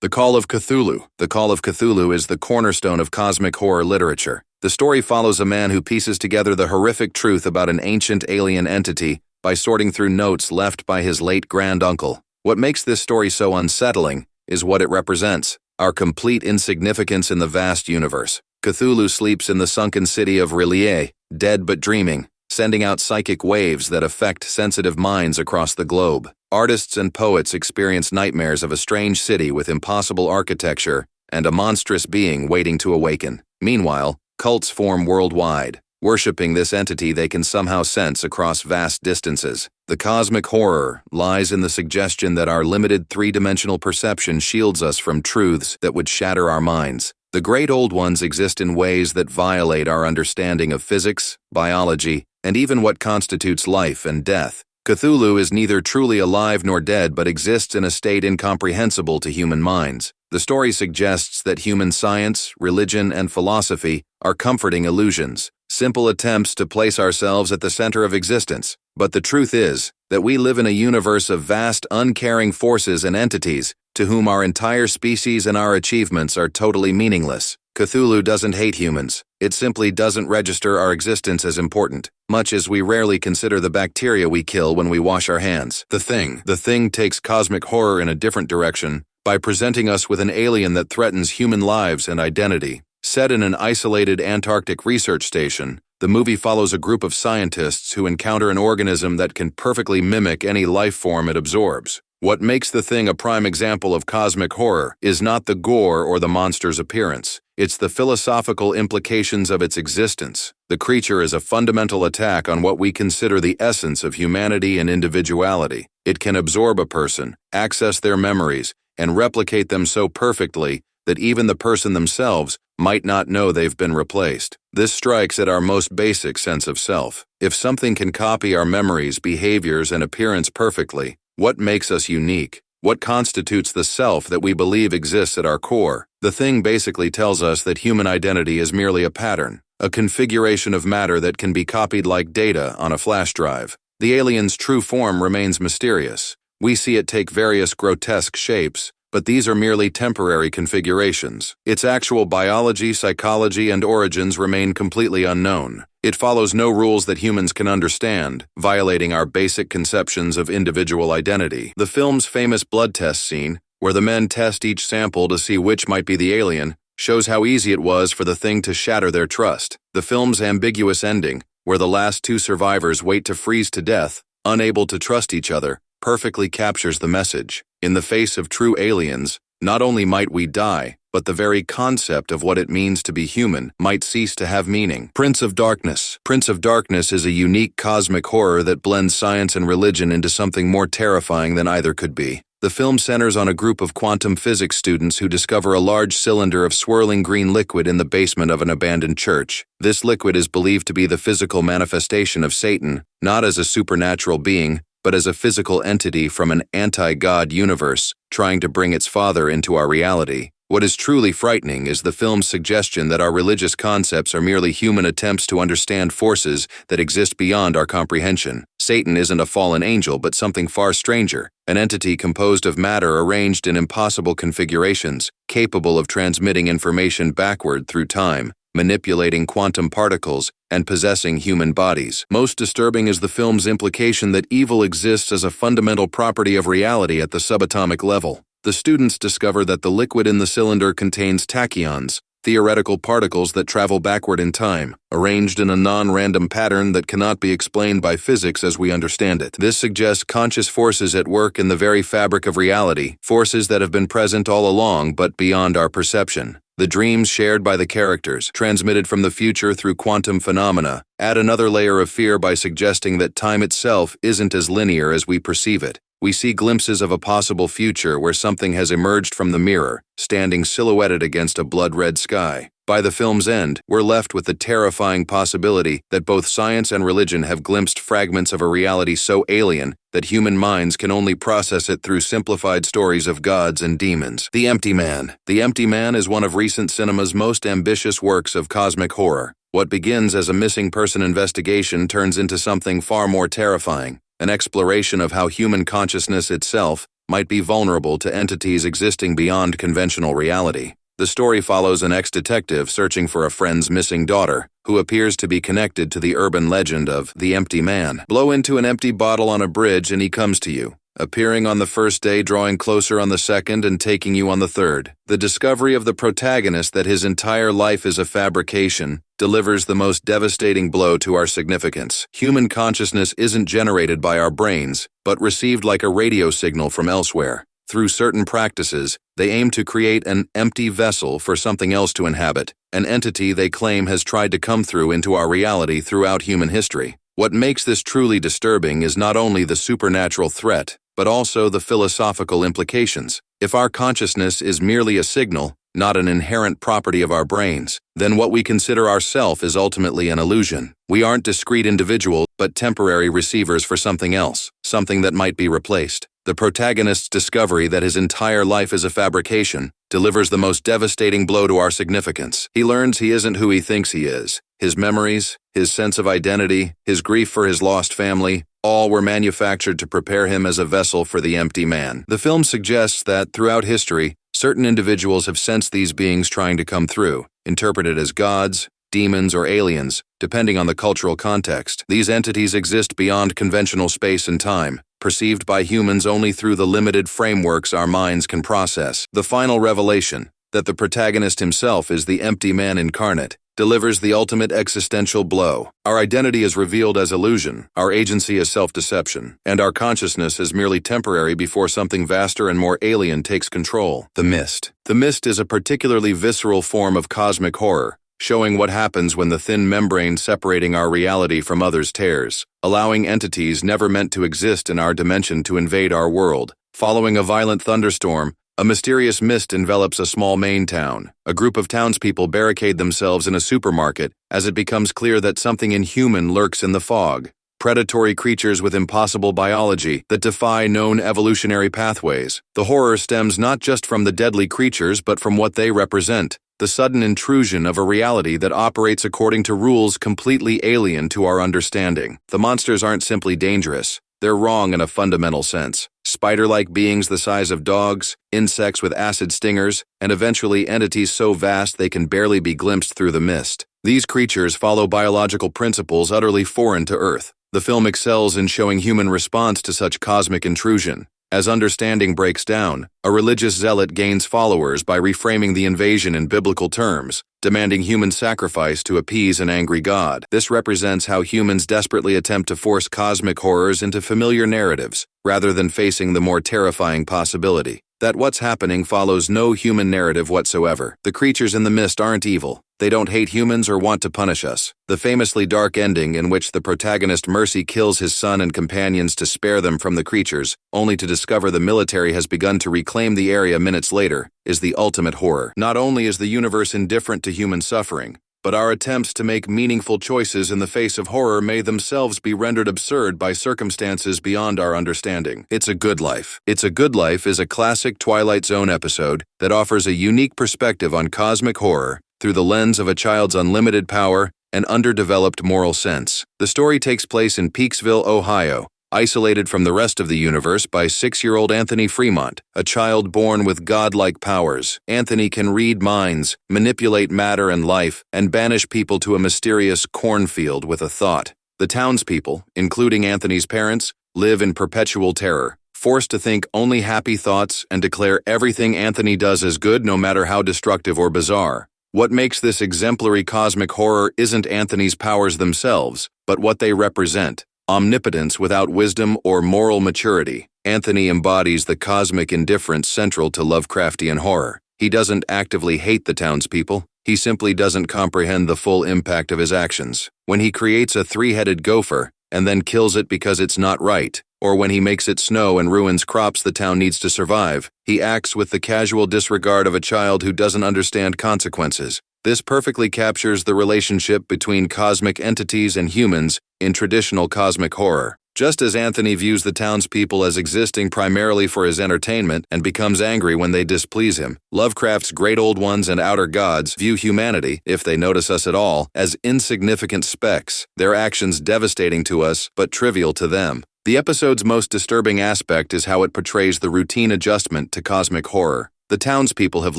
The Call of Cthulhu. The Call of Cthulhu is the cornerstone of cosmic horror literature. The story follows a man who pieces together the horrific truth about an ancient alien entity by sorting through notes left by his late granduncle. What makes this story so unsettling is what it represents: our complete insignificance in the vast universe. Cthulhu sleeps in the sunken city of R'lyeh, dead but dreaming, sending out psychic waves that affect sensitive minds across the globe. Artists and poets experience nightmares of a strange city with impossible architecture and a monstrous being waiting to awaken. Meanwhile, cults form worldwide, worshipping this entity they can somehow sense across vast distances. The cosmic horror lies in the suggestion that our limited three-dimensional perception shields us from truths that would shatter our minds. The great old ones exist in ways that violate our understanding of physics, biology, and even what constitutes life and death. Cthulhu is neither truly alive nor dead, but exists in a state incomprehensible to human minds. The story suggests that human science, religion, and philosophy are comforting illusions, simple attempts to place ourselves at the center of existence. But the truth is that we live in a universe of vast, uncaring forces and entities to whom our entire species and our achievements are totally meaningless. Cthulhu doesn't hate humans. It simply doesn't register our existence as important, much as we rarely consider the bacteria we kill when we wash our hands. The Thing takes cosmic horror in a different direction by presenting us with an alien that threatens human lives and identity. Set in an isolated Antarctic research station, the movie follows a group of scientists who encounter an organism that can perfectly mimic any life form it absorbs. What makes The Thing a prime example of cosmic horror is not the gore or the monster's appearance. It's the philosophical implications of its existence. The creature is a fundamental attack on what we consider the essence of humanity and individuality. It can absorb a person, access their memories, and replicate them so perfectly that even the person themselves might not know they've been replaced. This strikes at our most basic sense of self. If something can copy our memories, behaviors, and appearance perfectly, what makes us unique? What constitutes the self that we believe exists at our core? The Thing basically tells us that human identity is merely a pattern, a configuration of matter that can be copied like data on a flash drive. The alien's true form remains mysterious. We see it take various grotesque shapes, but these are merely temporary configurations. Its actual biology, psychology, and origins remain completely unknown. It follows no rules that humans can understand, violating our basic conceptions of individual identity. The film's famous blood test scene, where the men test each sample to see which might be the alien, shows how easy it was for the Thing to shatter their trust. The film's ambiguous ending, where the last two survivors wait to freeze to death, unable to trust each other, perfectly captures the message. In the face of true aliens, not only might we die, but the very concept of what it means to be human might cease to have meaning. Prince of Darkness. Prince of Darkness is a unique cosmic horror that blends science and religion into something more terrifying than either could be. The film centers on a group of quantum physics students who discover a large cylinder of swirling green liquid in the basement of an abandoned church. This liquid is believed to be the physical manifestation of Satan, not as a supernatural being, but as a physical entity from an anti-God universe trying to bring its father into our reality. What is truly frightening is the film's suggestion that our religious concepts are merely human attempts to understand forces that exist beyond our comprehension. Satan isn't a fallen angel, but something far stranger, an entity composed of matter arranged in impossible configurations, capable of transmitting information backward through time, manipulating quantum particles, and possessing human bodies. Most disturbing is the film's implication that evil exists as a fundamental property of reality at the subatomic level. The students discover that the liquid in the cylinder contains tachyons, theoretical particles that travel backward in time, arranged in a non-random pattern that cannot be explained by physics as we understand it. This suggests conscious forces at work in the very fabric of reality, forces that have been present all along but beyond our perception. The dreams shared by the characters, transmitted from the future through quantum phenomena, add another layer of fear by suggesting that time itself isn't as linear as we perceive it. We see glimpses of a possible future where something has emerged from the mirror, standing silhouetted against a blood-red sky. By the film's end, we're left with the terrifying possibility that both science and religion have glimpsed fragments of a reality so alien that human minds can only process it through simplified stories of gods and demons. The Empty Man. The Empty Man is one of recent cinema's most ambitious works of cosmic horror. What begins as a missing person investigation turns into something far more terrifying, an exploration of how human consciousness itself might be vulnerable to entities existing beyond conventional reality. The story follows an ex-detective searching for a friend's missing daughter, who appears to be connected to the urban legend of the empty man. Blow into an empty bottle on a bridge and he comes to you, appearing on the first day, drawing closer on the second, and taking you on the third. The discovery of the protagonist that his entire life is a fabrication delivers the most devastating blow to our significance. Human consciousness isn't generated by our brains, but received like a radio signal from elsewhere. Through certain practices, they aim to create an empty vessel for something else to inhabit, an entity they claim has tried to come through into our reality throughout human history. What makes this truly disturbing is not only the supernatural threat, but also the philosophical implications. If our consciousness is merely a signal, not an inherent property of our brains, then what we consider ourself is ultimately an illusion. We aren't discrete individuals, but temporary receivers for something else, something that might be replaced. The protagonist's discovery that his entire life is a fabrication delivers the most devastating blow to our significance. He learns he isn't who he thinks he is. His memories, his sense of identity, his grief for his lost family, all were manufactured to prepare him as a vessel for the empty man. The film suggests that, throughout history, certain individuals have sensed these beings trying to come through, interpreted as gods, demons, or aliens, depending on the cultural context. These entities exist beyond conventional space and time, perceived by humans only through the limited frameworks our minds can process. The final revelation, that the protagonist himself is the empty man incarnate, delivers the ultimate existential blow. Our identity is revealed as illusion, our agency is self-deception, and our consciousness is merely temporary before something vaster and more alien takes control. The Mist. The Mist is a particularly visceral form of cosmic horror, showing what happens when the thin membrane separating our reality from others tears, allowing entities never meant to exist in our dimension to invade our world. Following a violent thunderstorm, a mysterious mist envelops a small Maine town. A group of townspeople barricade themselves in a supermarket as it becomes clear that something inhuman lurks in the fog. Predatory creatures with impossible biology that defy known evolutionary pathways. The horror stems not just from the deadly creatures but from what they represent. The sudden intrusion of a reality that operates according to rules completely alien to our understanding. The monsters aren't simply dangerous. They're wrong in a fundamental sense. Spider-like beings the size of dogs, insects with acid stingers, and eventually entities so vast they can barely be glimpsed through the mist. These creatures follow biological principles utterly foreign to Earth. The film excels in showing human response to such cosmic intrusion. As understanding breaks down, a religious zealot gains followers by reframing the invasion in biblical terms, demanding human sacrifice to appease an angry God. This represents how humans desperately attempt to force cosmic horrors into familiar narratives, rather than facing the more terrifying possibility that what's happening follows no human narrative whatsoever. The creatures in the mist aren't evil. They don't hate humans or want to punish us. The famously dark ending in which the protagonist Mercy kills his son and companions to spare them from the creatures, only to discover the military has begun to reclaim the area minutes later, is the ultimate horror. Not only is the universe indifferent to human suffering, but our attempts to make meaningful choices in the face of horror may themselves be rendered absurd by circumstances beyond our understanding. It's a Good Life. It's a Good Life is a classic Twilight Zone episode that offers a unique perspective on cosmic horror through the lens of a child's unlimited power and underdeveloped moral sense. The story takes place in Peaksville, Ohio, isolated from the rest of the universe by 6-year-old Anthony Fremont, a child born with godlike powers. Anthony can read minds, manipulate matter and life, and banish people to a mysterious cornfield with a thought. The townspeople, including Anthony's parents, live in perpetual terror, forced to think only happy thoughts and declare everything Anthony does as good no matter how destructive or bizarre. What makes this exemplary cosmic horror isn't Anthony's powers themselves, but what they represent. Omnipotence without wisdom or moral maturity. Anthony embodies the cosmic indifference central to Lovecraftian horror. He doesn't actively hate the townspeople. He simply doesn't comprehend the full impact of his actions. When he creates a 3-headed gopher and then kills it because it's not right, or when he makes it snow and ruins crops the town needs to survive, he acts with the casual disregard of a child who doesn't understand consequences. This perfectly captures the relationship between cosmic entities and humans in traditional cosmic horror. Just as Anthony views the townspeople as existing primarily for his entertainment and becomes angry when they displease him, Lovecraft's Great Old Ones and Outer Gods view humanity, if they notice us at all, as insignificant specks, their actions devastating to us but trivial to them. The episode's most disturbing aspect is how it portrays the routine adjustment to cosmic horror. The townspeople have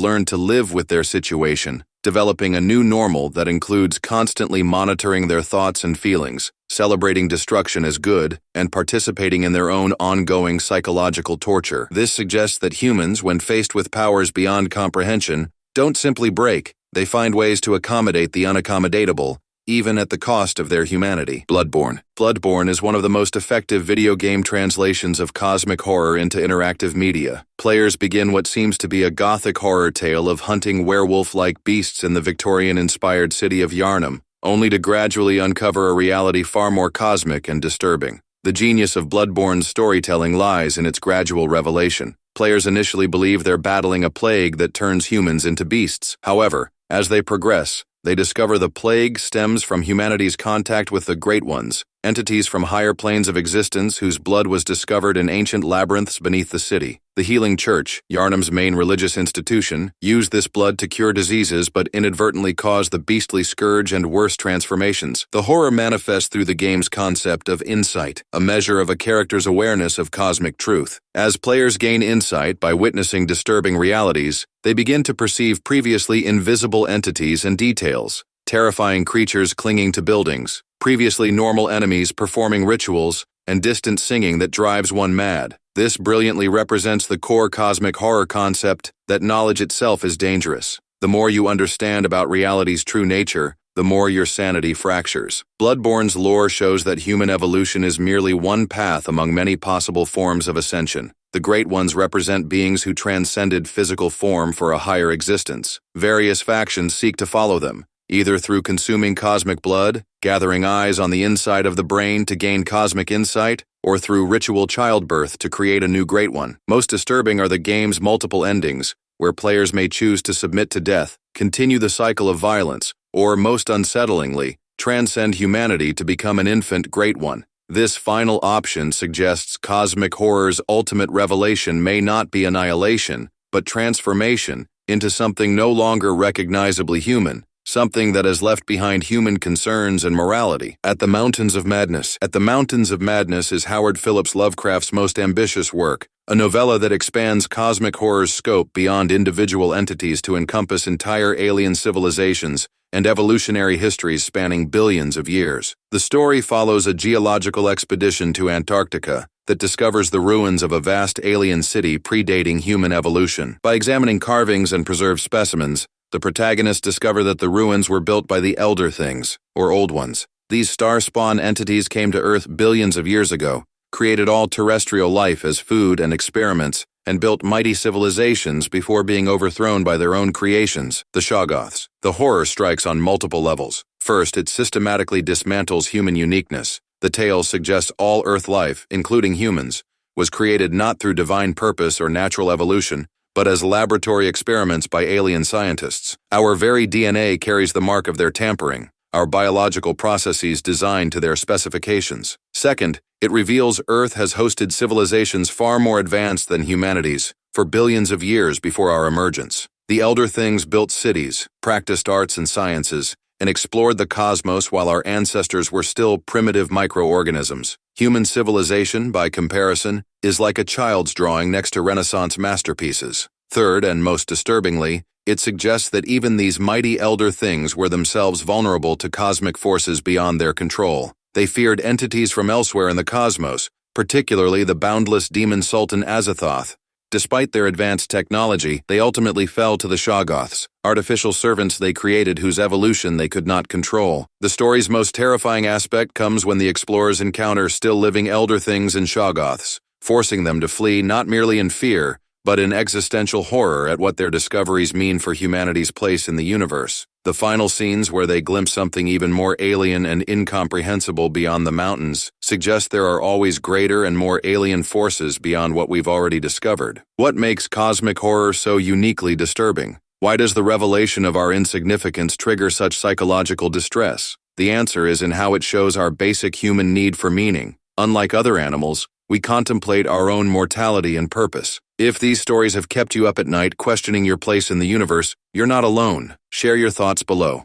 learned to live with their situation, developing a new normal that includes constantly monitoring their thoughts and feelings, celebrating destruction as good, and participating in their own ongoing psychological torture. This suggests that humans, when faced with powers beyond comprehension, don't simply break. They find ways to accommodate the unaccommodatable, even at the cost of their humanity. Bloodborne. Bloodborne is one of the most effective video game translations of cosmic horror into interactive media. Players begin what seems to be a gothic horror tale of hunting werewolf-like beasts in the Victorian-inspired city of Yharnam, only to gradually uncover a reality far more cosmic and disturbing. The genius of Bloodborne's storytelling lies in its gradual revelation. Players initially believe they're battling a plague that turns humans into beasts. However, as they progress, they discover the plague stems from humanity's contact with the Great Ones, entities from higher planes of existence whose blood was discovered in ancient labyrinths beneath the city. The Healing Church, Yharnam's main religious institution, used this blood to cure diseases but inadvertently caused the beastly scourge and worse transformations. The horror manifests through the game's concept of insight, a measure of a character's awareness of cosmic truth. As players gain insight by witnessing disturbing realities, they begin to perceive previously invisible entities and details, terrifying creatures clinging to buildings, previously normal enemies performing rituals, and distant singing that drives one mad. This brilliantly represents the core cosmic horror concept that knowledge itself is dangerous. The more you understand about reality's true nature, the more your sanity fractures. Bloodborne's lore shows that human evolution is merely one path among many possible forms of ascension. The Great Ones represent beings who transcended physical form for a higher existence. Various factions seek to follow them, either through consuming cosmic blood, gathering eyes on the inside of the brain to gain cosmic insight, or through ritual childbirth to create a new Great One. Most disturbing are the game's multiple endings, where players may choose to submit to death, continue the cycle of violence, or, most unsettlingly, transcend humanity to become an infant Great One. This final option suggests cosmic horror's ultimate revelation may not be annihilation, but transformation into something no longer recognizably human, something that has left behind human concerns and morality. At the Mountains of Madness. At the Mountains of Madness is Howard Phillips Lovecraft's most ambitious work, a novella that expands cosmic horror's scope beyond individual entities to encompass entire alien civilizations and evolutionary histories spanning billions of years. The story follows a geological expedition to Antarctica that discovers the ruins of a vast alien city predating human evolution. By examining carvings and preserved specimens, the protagonists discover that the ruins were built by the Elder Things, or Old Ones. These star-spawn entities came to Earth billions of years ago, created all terrestrial life as food and experiments, and built mighty civilizations before being overthrown by their own creations, the Shoggoths. The horror strikes on multiple levels. First, it systematically dismantles human uniqueness. The tale suggests all Earth life, including humans, was created not through divine purpose or natural evolution, but as laboratory experiments by alien scientists. Our very DNA carries the mark of their tampering, our biological processes designed to their specifications. Second, it reveals Earth has hosted civilizations far more advanced than humanity's for billions of years before our emergence. The Elder Things built cities, practiced arts and sciences, and explored the cosmos while our ancestors were still primitive microorganisms. Human civilization, by comparison, is like a child's drawing next to Renaissance masterpieces. Third, and most disturbingly, it suggests that even these mighty Elder Things were themselves vulnerable to cosmic forces beyond their control. They feared entities from elsewhere in the cosmos, particularly the boundless demon Sultan Azathoth. Despite their advanced technology, they ultimately fell to the Shoggoths, artificial servants they created whose evolution they could not control. The story's most terrifying aspect comes when the explorers encounter still living Elder Things and Shoggoths, forcing them to flee not merely in fear, but in existential horror at what their discoveries mean for humanity's place in the universe. The final scenes, where they glimpse something even more alien and incomprehensible beyond the mountains, suggest there are always greater and more alien forces beyond what we've already discovered. What makes cosmic horror so uniquely disturbing? Why does the revelation of our insignificance trigger such psychological distress? The answer is in how it shows our basic human need for meaning. Unlike other animals, we contemplate our own mortality and purpose. If these stories have kept you up at night questioning your place in the universe, you're not alone. Share your thoughts below.